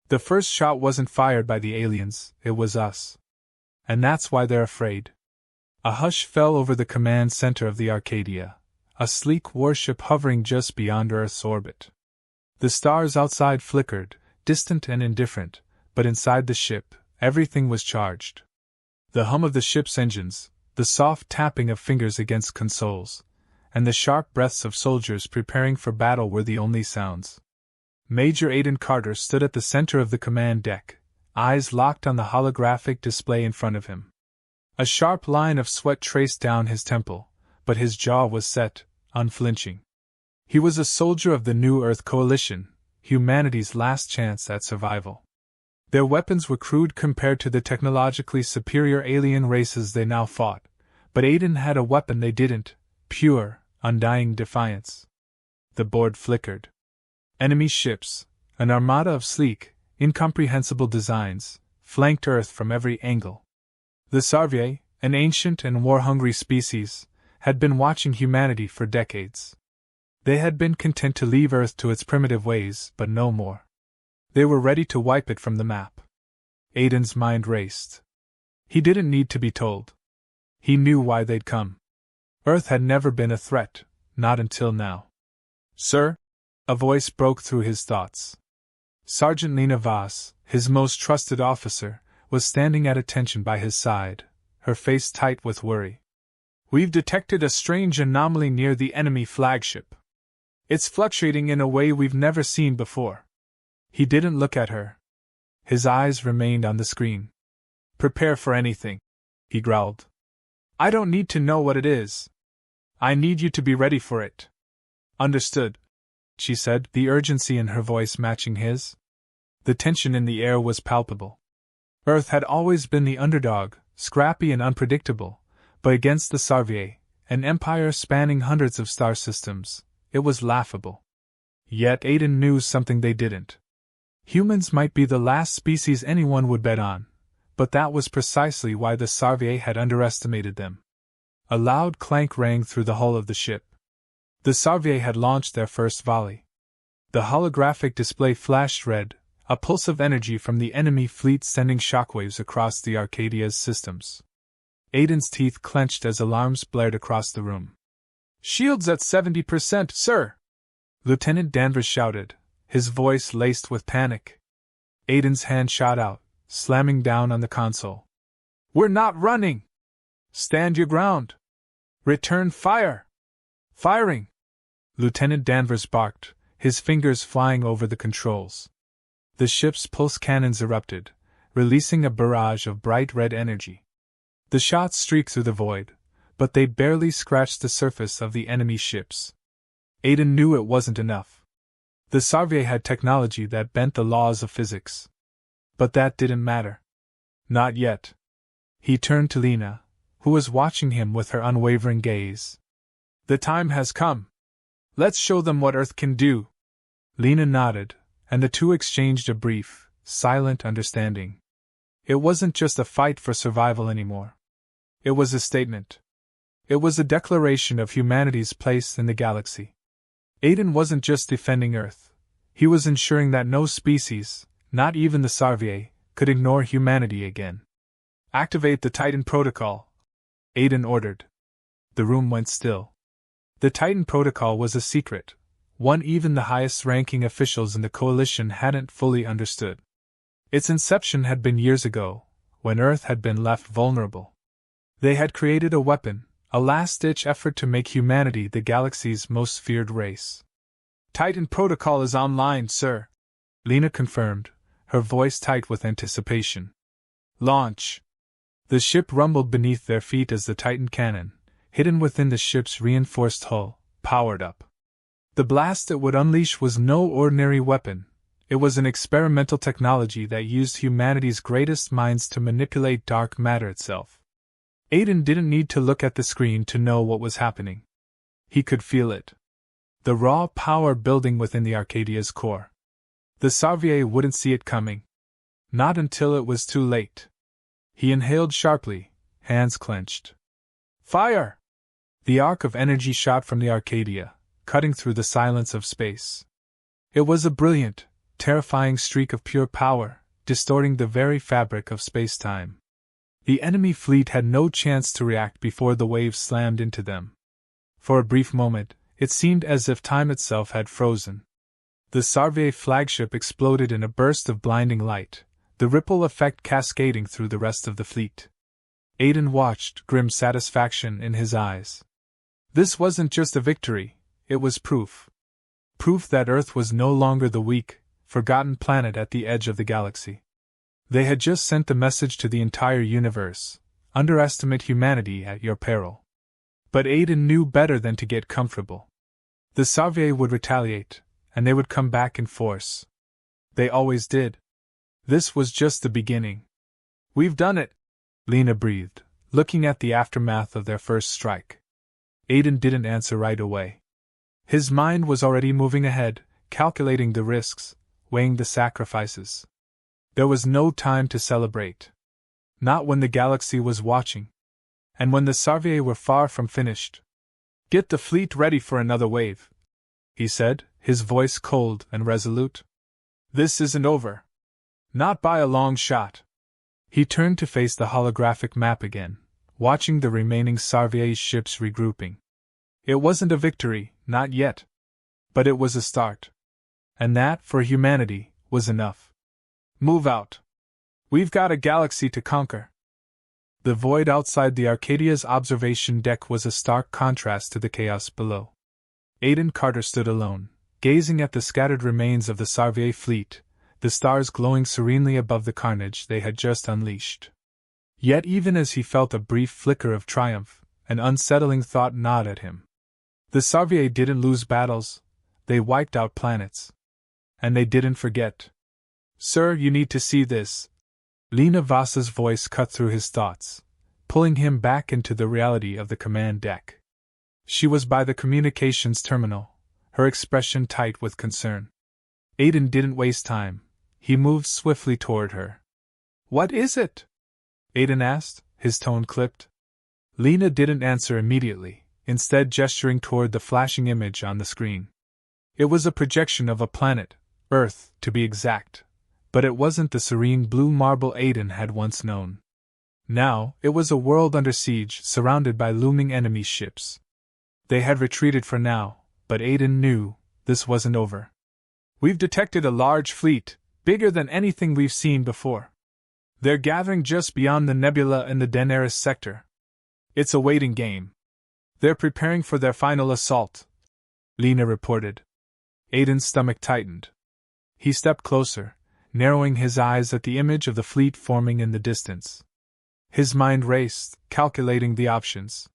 The first shot wasn't fired by the aliens, it was us. And that's why they're afraid. A hush fell over the command center of the Arcadia, a sleek warship hovering just beyond Earth's orbit. The stars outside flickered, distant and indifferent, but inside the ship, everything was charged. The hum of the ship's engines, the soft tapping of fingers against consoles, and the sharp breaths of soldiers preparing for battle were the only sounds. Major Aiden Carter stood at the center of the command deck, eyes locked on the holographic display in front of him. A sharp line of sweat traced down his temple, but his jaw was set, unflinching. He was a soldier of the New Earth Coalition, humanity's last chance at survival. Their weapons were crude compared to the technologically superior alien races they now fought, but Aiden had a weapon they didn't: pure, undying defiance. The board flickered. Enemy ships, an armada of sleek, incomprehensible designs, flanked Earth from every angle. The Sar'va, an ancient and war-hungry species, had been watching humanity for decades. They had been content to leave Earth to its primitive ways, but no more. They were ready to wipe it from the map. Aiden's mind raced. He didn't need to be told. He knew why they'd come. Earth had never been a threat, not until now. "Sir?" A voice broke through his thoughts. Sergeant Lena Voss, his most trusted officer, was standing at attention by his side, her face tight with worry. "We've detected a strange anomaly near the enemy flagship. It's fluctuating in a way we've never seen before." He didn't look at her. His eyes remained on the screen. "Prepare for anything," he growled. "I don't need to know what it is. I need you to be ready for it." "Understood," she said, the urgency in her voice matching his. The tension in the air was palpable. Earth had always been the underdog, scrappy and unpredictable, but against the Sar'va, an empire spanning hundreds of star systems, it was laughable. Yet Aiden knew something they didn't. Humans might be the last species anyone would bet on, but that was precisely why the Sar'va had underestimated them. A loud clank rang through the hull of the ship. The Sar'va had launched their first volley. The holographic display flashed red, a pulse of energy from the enemy fleet sending shockwaves across the Arcadia's systems. Aiden's teeth clenched as alarms blared across the room. "Shields at 70%, sir!" Lieutenant Danvers shouted, his voice laced with panic. Aiden's hand shot out, slamming down on the console. "We're not running! Stand your ground! Return fire! Firing!" Lieutenant Danvers barked, his fingers flying over the controls. The ship's pulse cannons erupted, releasing a barrage of bright red energy. The shots streaked through the void, but they barely scratched the surface of the enemy ships. Aiden knew it wasn't enough. The Sar'va had technology that bent the laws of physics. But that didn't matter. Not yet. He turned to Lena, who was watching him with her unwavering gaze. "The time has come. Let's show them what Earth can do." Lena nodded, and the two exchanged a brief, silent understanding. It wasn't just a fight for survival anymore. It was a statement. It was a declaration of humanity's place in the galaxy. Aiden wasn't just defending Earth. He was ensuring that no species, not even the Sar'va, could ignore humanity again. "Activate the Titan Protocol," Aiden ordered. The room went still. The Titan Protocol was a secret, one even the highest-ranking officials in the Coalition hadn't fully understood. Its inception had been years ago, when Earth had been left vulnerable. They had created a weapon, a last-ditch effort to make humanity the galaxy's most feared race. "Titan Protocol is online, sir," Lena confirmed, her voice tight with anticipation. "Launch!" The ship rumbled beneath their feet as the Titan cannon, hidden within the ship's reinforced hull, powered up. The blast it would unleash was no ordinary weapon. It was an experimental technology that used humanity's greatest minds to manipulate dark matter itself. Aiden didn't need to look at the screen to know what was happening. He could feel it. The raw power building within the Arcadia's core. The Sar'va wouldn't see it coming. Not until it was too late. He inhaled sharply, hands clenched. "Fire!" The arc of energy shot from the Arcadia, cutting through the silence of space. It was a brilliant, terrifying streak of pure power, distorting the very fabric of space-time. The enemy fleet had no chance to react before the waves slammed into them. For a brief moment, it seemed as if time itself had frozen. The Sar'va flagship exploded in a burst of blinding light, the ripple effect cascading through the rest of the fleet. Aiden watched, grim satisfaction in his eyes. This wasn't just a victory, it was proof. Proof that Earth was no longer the weak, forgotten planet at the edge of the galaxy. They had just sent the message to the entire universe: underestimate humanity at your peril. But Aiden knew better than to get comfortable. The Sar'va would retaliate, and they would come back in force. They always did. This was just the beginning. "We've done it," Lena breathed, looking at the aftermath of their first strike. Aiden didn't answer right away. His mind was already moving ahead, calculating the risks, weighing the sacrifices. There was no time to celebrate. Not when the galaxy was watching. And when the Sar'va were far from finished. "Get the fleet ready for another wave," he said, his voice cold and resolute. "This isn't over. Not by a long shot." He turned to face the holographic map again, watching the remaining Sar'va ships regrouping. It wasn't a victory, not yet. But it was a start. And that, for humanity, was enough. "Move out. We've got a galaxy to conquer." The void outside the Arcadia's observation deck was a stark contrast to the chaos below. Aiden Carter stood alone, gazing at the scattered remains of the Sar'va fleet, the stars glowing serenely above the carnage they had just unleashed. Yet even as he felt a brief flicker of triumph, an unsettling thought gnawed at him. The Sar'va didn't lose battles, they wiped out planets. And they didn't forget. "Sir, you need to see this." Lena Vasa's voice cut through his thoughts, pulling him back into the reality of the command deck. She was by the communications terminal, her expression tight with concern. Aiden didn't waste time. He moved swiftly toward her. "What is it?" Aiden asked, his tone clipped. Lena didn't answer immediately, instead gesturing toward the flashing image on the screen. It was a projection of a planet, Earth, to be exact. But it wasn't the serene blue marble Aiden had once known. Now, it was a world under siege, surrounded by looming enemy ships. They had retreated for now, but Aiden knew this wasn't over. "We've detected a large fleet, bigger than anything we've seen before. They're gathering just beyond the nebula in the Daenerys sector. It's a waiting game. They're preparing for their final assault," Lena reported. Aiden's stomach tightened. He stepped closer, narrowing his eyes at the image of the fleet forming in the distance. His mind raced, calculating the options.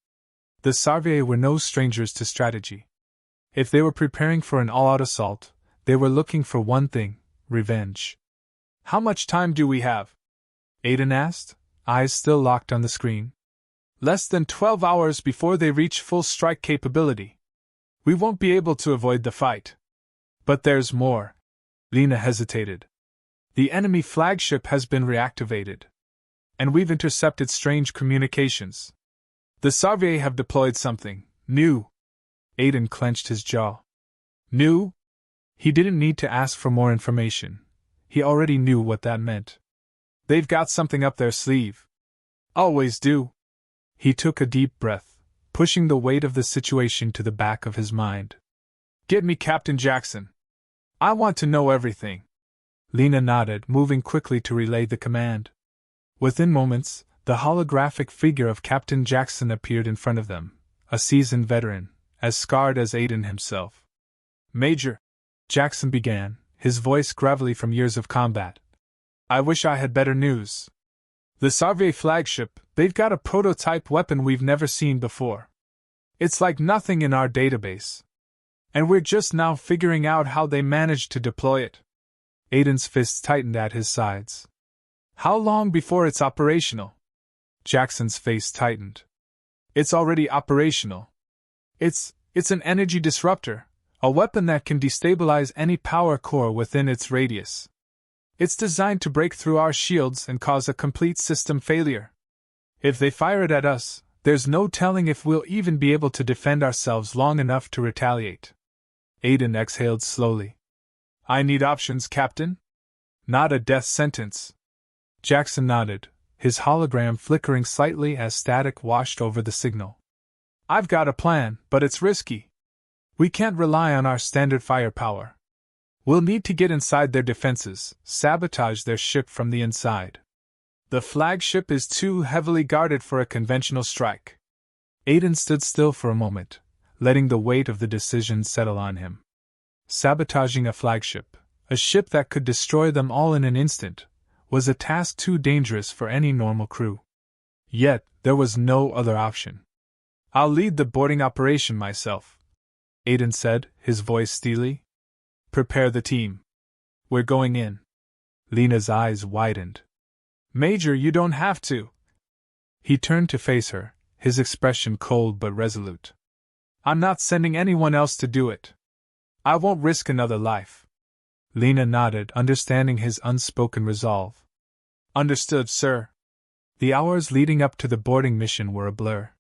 The Sar'va were no strangers to strategy. If they were preparing for an all-out assault, they were looking for one thing: revenge. "How much time do we have?" Aiden asked, eyes still locked on the screen. "Less than 12 hours before they reach full strike capability. We won't be able to avoid the fight." "But there's more." Lena hesitated. "The enemy flagship has been reactivated. And we've intercepted strange communications. The Sar'va have deployed something new." Aiden clenched his jaw. "New?" He didn't need to ask for more information. He already knew what that meant. "They've got something up their sleeve. Always do." He took a deep breath, pushing the weight of the situation to the back of his mind. "Get me Captain Jackson. I want to know everything." Lena nodded, moving quickly to relay the command. Within moments, the holographic figure of Captain Jackson appeared in front of them, a seasoned veteran, as scarred as Aiden himself. "Major," Jackson began, his voice gravelly from years of combat, "I wish I had better news. The Sar'va flagship, they've got a prototype weapon we've never seen before. It's like nothing in our database. And we're just now figuring out how they managed to deploy it." Aiden's fists tightened at his sides. "How long before it's operational?" Jackson's face tightened. "It's already operational. It's an energy disruptor, a weapon that can destabilize any power core within its radius. It's designed to break through our shields and cause a complete system failure. If they fire it at us, there's no telling if we'll even be able to defend ourselves long enough to retaliate." Aiden exhaled slowly. I need options, Captain. Not a death sentence. Jackson nodded, his hologram flickering slightly as static washed over the signal. I've got a plan, but it's risky. We can't rely on our standard firepower. We'll need to get inside their defenses, sabotage their ship from the inside. The flagship is too heavily guarded for a conventional strike. Aiden stood still for a moment, letting the weight of the decision settle on him. Sabotaging a flagship, a ship that could destroy them all in an instant, was a task too dangerous for any normal crew. Yet, there was no other option. I'll lead the boarding operation myself, Aiden said, his voice steely. Prepare the team. We're going in. Lena's eyes widened. Major, you don't have to. He turned to face her, his expression cold but resolute. I'm not sending anyone else to do it. I won't risk another life. Lena nodded, understanding his unspoken resolve. Understood, sir. The hours leading up to the boarding mission were a blur.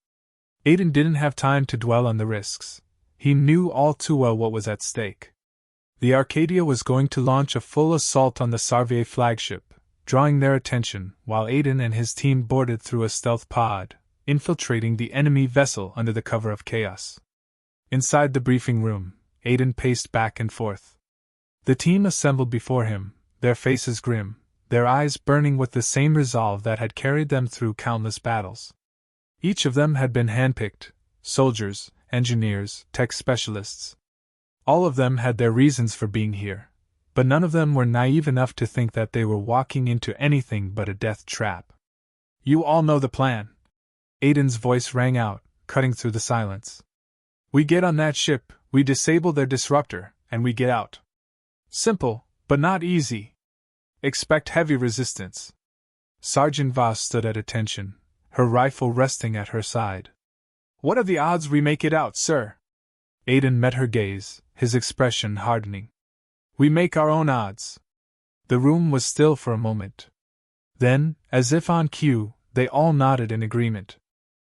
Aiden didn't have time to dwell on the risks. He knew all too well what was at stake. The Arcadia was going to launch a full assault on the Sar'va flagship, drawing their attention while Aiden and his team boarded through a stealth pod, infiltrating the enemy vessel under the cover of chaos. Inside the briefing room, Aiden paced back and forth. The team assembled before him, their faces grim, their eyes burning with the same resolve that had carried them through countless battles. Each of them had been handpicked: soldiers, engineers, tech specialists. All of them had their reasons for being here, but none of them were naive enough to think that they were walking into anything but a death trap. You all know the plan. Aiden's voice rang out, cutting through the silence. We get on that ship, we disable their disruptor, and we get out. Simple, but not easy. Expect heavy resistance. Sergeant Voss stood at attention, her rifle resting at her side. What are the odds we make it out, sir? Aiden met her gaze, his expression hardening. We make our own odds. The room was still for a moment. Then, as if on cue, they all nodded in agreement.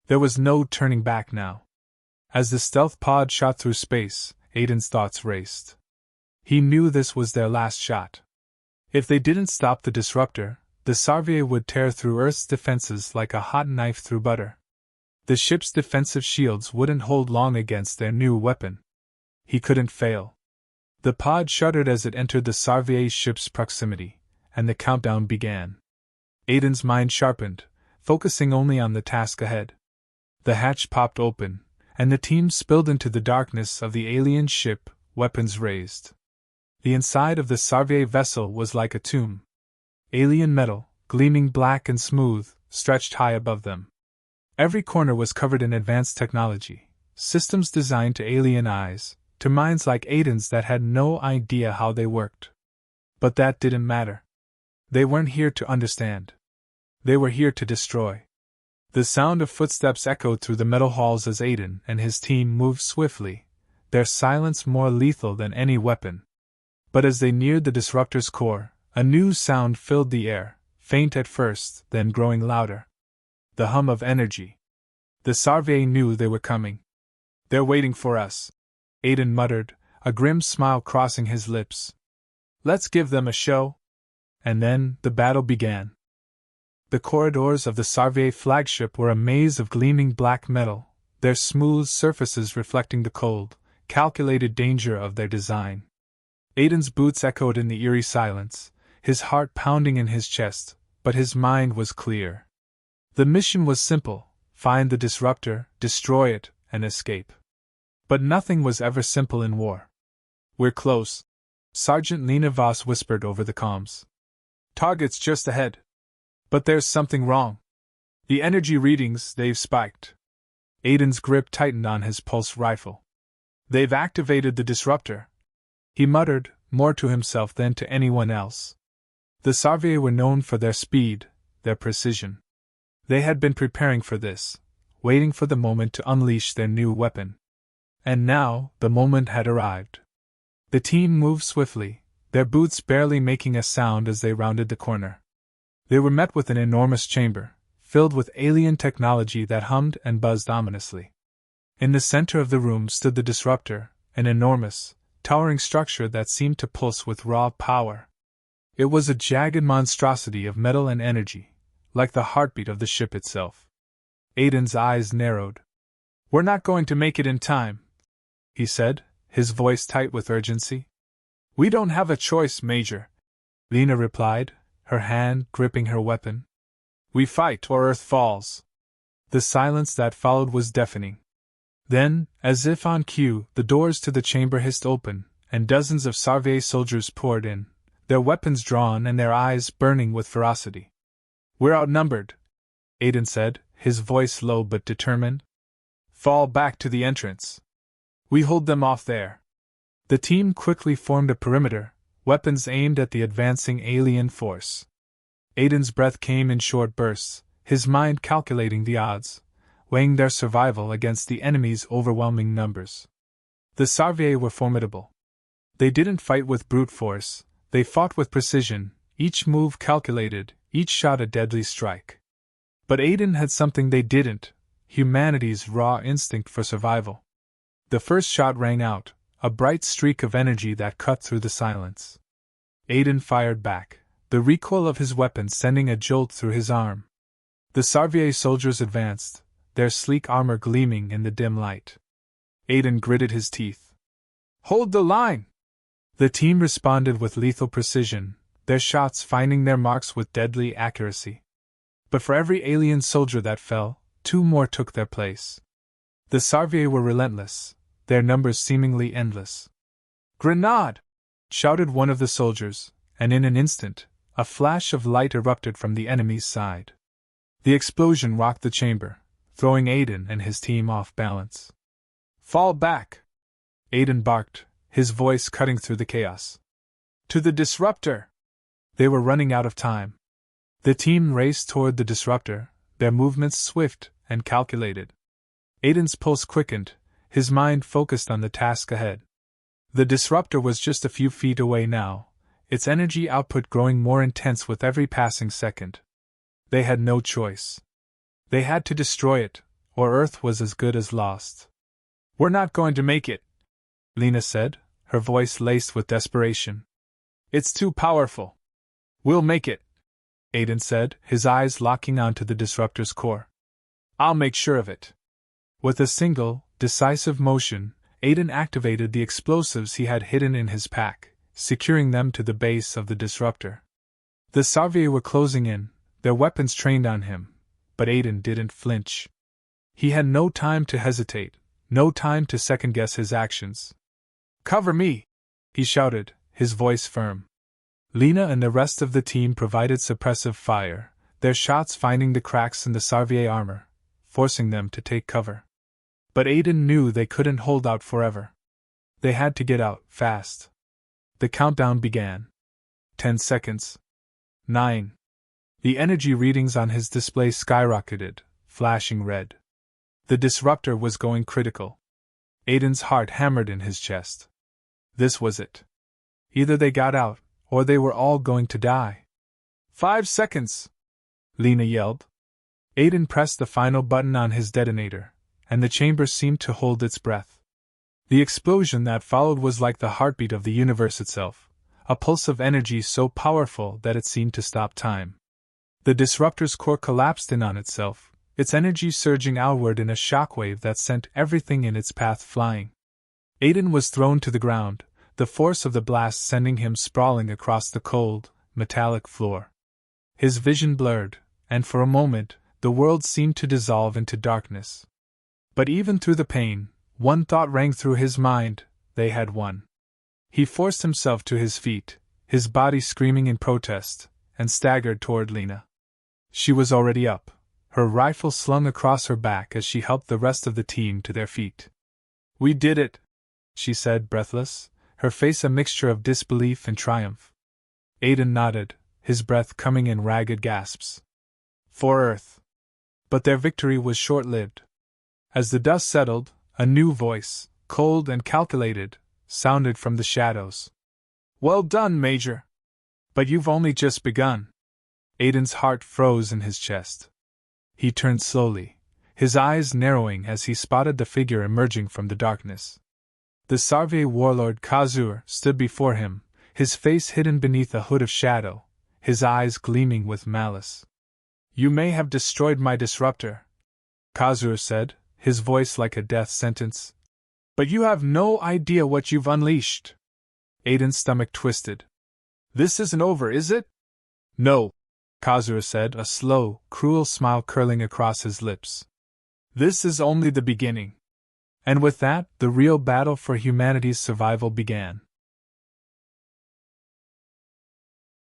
There was no turning back now. As the stealth pod shot through space, Aiden's thoughts raced. He knew this was their last shot. If they didn't stop the disruptor, the Sar'va would tear through Earth's defenses like a hot knife through butter. The ship's defensive shields wouldn't hold long against their new weapon. He couldn't fail. The pod shuddered as it entered the Sar'va ship's proximity, and the countdown began. Aiden's mind sharpened, focusing only on the task ahead. The hatch popped open, and the team spilled into the darkness of the alien ship, weapons raised. The inside of the Sar'va vessel was like a tomb. Alien metal, gleaming black and smooth, stretched high above them. Every corner was covered in advanced technology, systems designed to alien eyes, to minds like Aiden's that had no idea how they worked. But that didn't matter. They weren't here to understand. They were here to destroy. The sound of footsteps echoed through the metal halls as Aiden and his team moved swiftly, their silence more lethal than any weapon. But as they neared the disruptor's core, a new sound filled the air, faint at first, then growing louder. The hum of energy. The Sar'va knew they were coming. They're waiting for us, Aiden muttered, a grim smile crossing his lips. Let's give them a show. And then, the battle began. The corridors of the Sar'va flagship were a maze of gleaming black metal, their smooth surfaces reflecting the cold, calculated danger of their design. Aiden's boots echoed in the eerie silence, his heart pounding in his chest, but his mind was clear. The mission was simple: find the disruptor, destroy it, and escape. But nothing was ever simple in war. We're close, Sergeant Lena Voss whispered over the comms. Target's just ahead. But there's something wrong. The energy readings, they've spiked. Aiden's grip tightened on his pulse rifle. They've activated the disruptor, he muttered, more to himself than to anyone else. The Sar'va were known for their speed, their precision. They had been preparing for this, waiting for the moment to unleash their new weapon. And now, the moment had arrived. The team moved swiftly, their boots barely making a sound as they rounded the corner. They were met with an enormous chamber, filled with alien technology that hummed and buzzed ominously. In the center of the room stood the disruptor, an enormous, towering structure that seemed to pulse with raw power. It was a jagged monstrosity of metal and energy, like the heartbeat of the ship itself. Aiden's eyes narrowed. "We're not going to make it in time," he said, his voice tight with urgency. "We don't have a choice, Major," Lena replied, her hand gripping her weapon. "We fight or Earth falls." The silence that followed was deafening. Then, as if on cue, the doors to the chamber hissed open, and dozens of Sar'va soldiers poured in, their weapons drawn and their eyes burning with ferocity. "We're outnumbered," Aiden said, his voice low but determined. "Fall back to the entrance. We hold them off there." The team quickly formed a perimeter, weapons aimed at the advancing alien force. Aiden's breath came in short bursts, his mind calculating the odds, weighing their survival against the enemy's overwhelming numbers. The Sar'va were formidable. They didn't fight with brute force, they fought with precision, each move calculated, each shot a deadly strike. But Aiden had something they didn't: humanity's raw instinct for survival. The first shot rang out, a bright streak of energy that cut through the silence. Aiden fired back, the recoil of his weapon sending a jolt through his arm. The Sar'va soldiers advanced, their sleek armor gleaming in the dim light. Aiden gritted his teeth. "Hold the line!" The team responded with lethal precision, their shots finding their marks with deadly accuracy. But for every alien soldier that fell, 2 more took their place. The Sar'va were relentless, their numbers seemingly endless. "Grenade!" shouted one of the soldiers, and in an instant, a flash of light erupted from the enemy's side. The explosion rocked the chamber, throwing Aiden and his team off balance. "Fall back!" Aiden barked, his voice cutting through the chaos. "To the disruptor!" They were running out of time. The team raced toward the disruptor, their movements swift and calculated. Aiden's pulse quickened, his mind focused on the task ahead. The disruptor was just a few feet away now, its energy output growing more intense with every passing second. They had no choice. They had to destroy it, or Earth was as good as lost. "We're not going to make it," Lena said, her voice laced with desperation. "It's too powerful." "We'll make it," Aiden said, his eyes locking onto the disruptor's core. "I'll make sure of it." With a single, decisive motion, Aiden activated the explosives he had hidden in his pack, securing them to the base of the disruptor. The Sar'va were closing in, their weapons trained on him, but Aiden didn't flinch. He had no time to hesitate, no time to second-guess his actions. "Cover me!" he shouted, his voice firm. Lena and the rest of the team provided suppressive fire, their shots finding the cracks in the Sar'va armor, forcing them to take cover. But Aiden knew they couldn't hold out forever. They had to get out, fast. The countdown began. 10 seconds. 9. The energy readings on his display skyrocketed, flashing red. The disruptor was going critical. Aiden's heart hammered in his chest. This was it. Either they got out, or they were all going to die. 5 seconds! Lena yelled. Aiden pressed the final button on his detonator, and the chamber seemed to hold its breath. The explosion that followed was like the heartbeat of the universe itself, a pulse of energy so powerful that it seemed to stop time. The disruptor's core collapsed in on itself, its energy surging outward in a shockwave that sent everything in its path flying. Aiden was thrown to the ground, the force of the blast sending him sprawling across the cold, metallic floor. His vision blurred, and for a moment, the world seemed to dissolve into darkness. But even through the pain, one thought rang through his mind: they had won. He forced himself to his feet, his body screaming in protest, and staggered toward Lena. She was already up, her rifle slung across her back as she helped the rest of the team to their feet. "We did it," she said, breathless, her face a mixture of disbelief and triumph. Aiden nodded, his breath coming in ragged gasps. For Earth. But their victory was short-lived. As the dust settled, a new voice, cold and calculated, sounded from the shadows. "Well done, Major! But you've only just begun." Aiden's heart froze in his chest. He turned slowly, his eyes narrowing as he spotted the figure emerging from the darkness. The Sar'va warlord Kazur stood before him, his face hidden beneath a hood of shadow, his eyes gleaming with malice. You may have destroyed my disruptor, Kazur said, his voice like a death sentence. But you have no idea what you've unleashed. Aiden's stomach twisted. This isn't over, is it? No, Kazur said, a slow, cruel smile curling across his lips. This is only the beginning. And with that, the real battle for humanity's survival began.